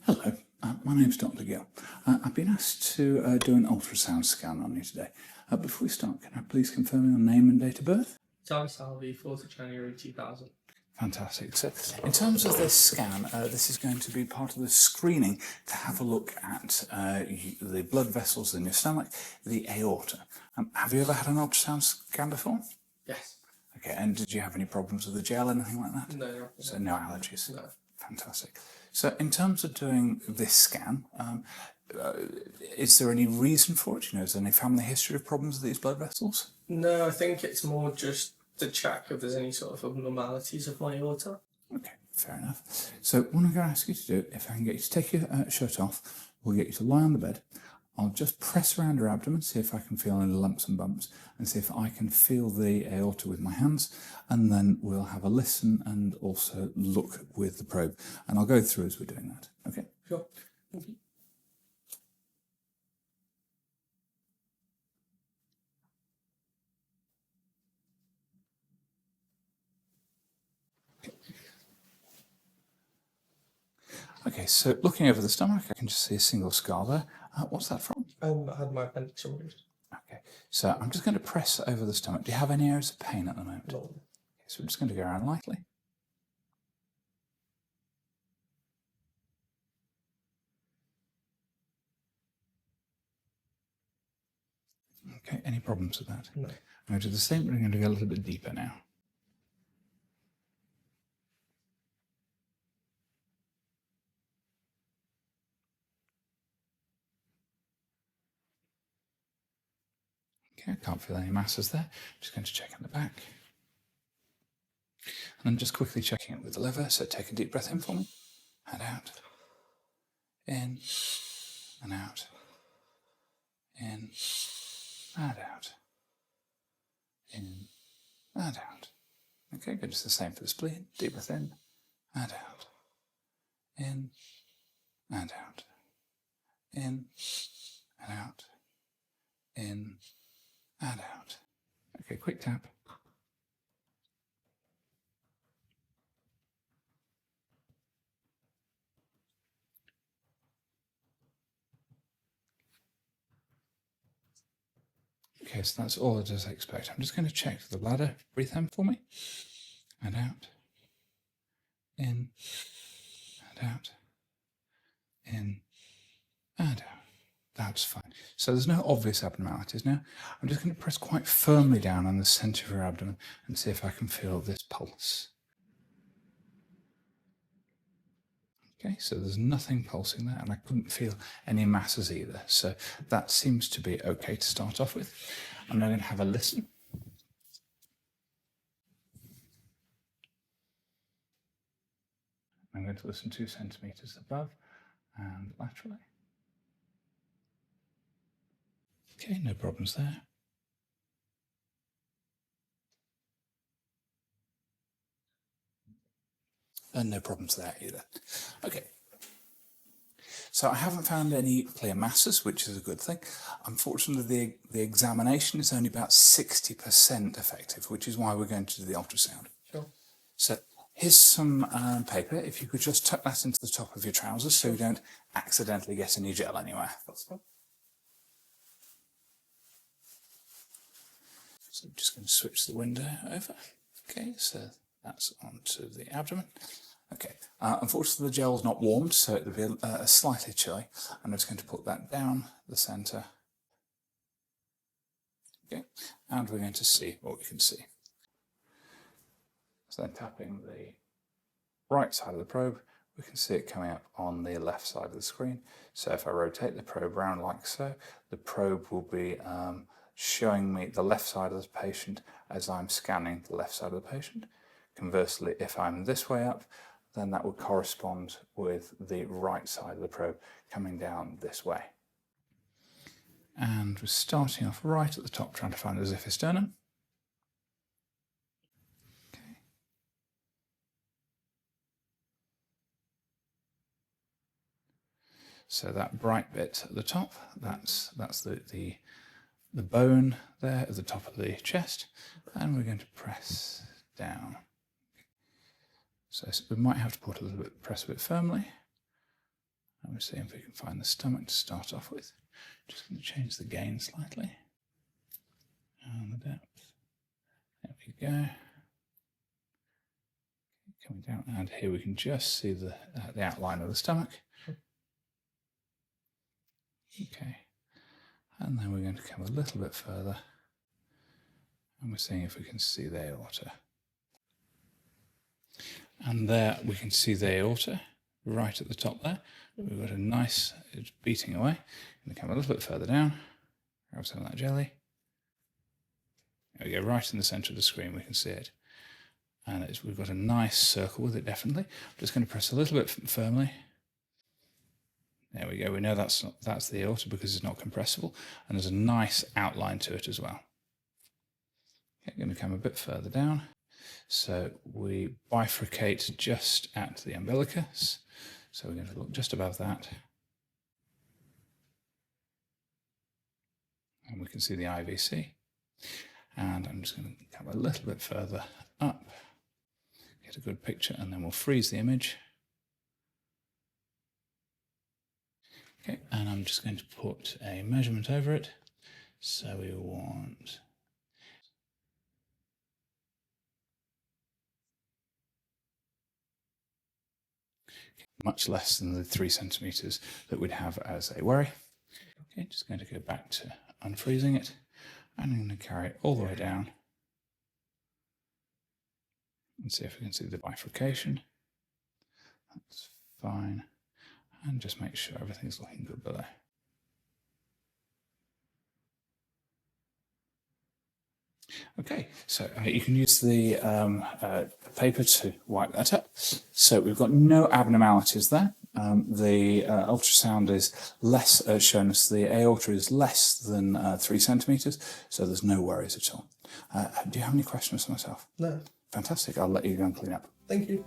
Hello, my name's Dr. Gill. I've been asked to do an ultrasound scan on you today. Before we start, can I please confirm your name and date of birth? Tom Salvi, 4th of January 2000. Fantastic. So, in terms of this scan, this is going to be part of the screening to have a look at the blood vessels in your stomach, the aorta. Have you ever had an ultrasound scan before? Yes. Okay, and did you have any problems with the gel, anything like that? No. So no allergies? No. Fantastic. So in terms of doing this scan, is there any reason for it? Is there any family history of problems with these blood vessels? No, I think it's more just to check if there's any sort of abnormalities of my aorta. Okay, fair enough. So what I'm going to ask you to do, if I can get you to take your shirt off, we'll get you to lie on the bed. I'll just press around your abdomen, see if I can feel any lumps and bumps, and see if I can feel the aorta with my hands, and then we'll have a listen and also look with the probe. And I'll go through as we're doing that. Okay? Sure. Thank you. Okay, so looking over the stomach, I can just see a single scar there. What's that from? I had my appendix removed. Okay, so I'm just going to press over the stomach. Do you have any areas of pain at the moment? No. Okay, so we're just going to go around lightly. Okay, any problems with that? No. I'm going to do the same, but I'm going to go a little bit deeper now. Okay, I can't feel any masses there. Just going to check in the back. And I'm just quickly checking it with the lever. So take a deep breath in for me. And out. In. And out. In. And out. In. And out. Okay, good. Just the same for the spleen. Deep breath in. And out. In. And out. In. And out. In. And out. Okay, quick tap. Okay, so that's all it does I expect. I'm just going to check the bladder. Breathe in for me. And out. In. And out. In. And out. That's fine. So there's no obvious abnormalities. Now, I'm just going to press quite firmly down on the centre of your abdomen and see if I can feel this pulse. Okay, so there's nothing pulsing there, and I couldn't feel any masses either. So that seems to be okay to start off with. I'm now going to have a listen. I'm going to listen 2 centimetres above and laterally. Okay, no problems there. And no problems there either. Okay. So I haven't found any clear masses, which is a good thing. Unfortunately, the examination is only about 60% effective, which is why we're going to do the ultrasound. Sure. So here's some paper. If you could just tuck that into the top of your trousers so you don't accidentally get any gel anywhere. That's fine. So I'm just going to switch the window over. Okay, so that's onto the abdomen. Okay, unfortunately the gel's not warmed, so it'll be slightly chilly. I'm just going to put that down the centre. Okay, and we're going to see what we can see. So then tapping the right side of the probe, we can see it coming up on the left side of the screen. So if I rotate the probe around like so, the probe will be showing me the left side of the patient as I'm scanning the left side of the patient. Conversely, if I'm this way up, then that would correspond with the right side of the probe coming down this way. And we're starting off right at the top, trying to find the xiphisternum. Okay. So that bright bit at the top, that's the bone there at the top of the chest, and we're going to press down. So we might have to press a bit firmly. And we'll see if we can find the stomach to start off with. Just going to change the gain slightly. And the depth. There we go. Coming down, and here we can just see the outline of the stomach. Okay. And then we're going to come a little bit further. And we're seeing if we can see the aorta. And there we can see the aorta right at the top there. We've got a nice, it's beating away. I'm going to come a little bit further down, grab some of that jelly. There we go, right in the centre of the screen, we can see it. And we've got a nice circle with it, definitely. I'm just going to press a little bit firmly. There we go, we know that's the aorta because it's not compressible. And there's a nice outline to it as well. Okay, going to come a bit further down. So we bifurcate just at the umbilicus. So we're going to look just above that. And we can see the IVC. And I'm just going to come a little bit further up, get a good picture, and then we'll freeze the image. Okay, and I'm just going to put a measurement over it. So we want much less than the 3 centimeters that we'd have as a worry. Okay, just going to go back to unfreezing it, and I'm going to carry it all the way down and see if we can see the bifurcation. That's fine, and just make sure everything's looking good below. Okay, so you can use the paper to wipe that up. So we've got no abnormalities there. The ultrasound is less, shown us the aorta is less than 3 centimeters, so there's no worries at all. Do you have any questions for myself? No. Fantastic, I'll let you go and clean up. Thank you.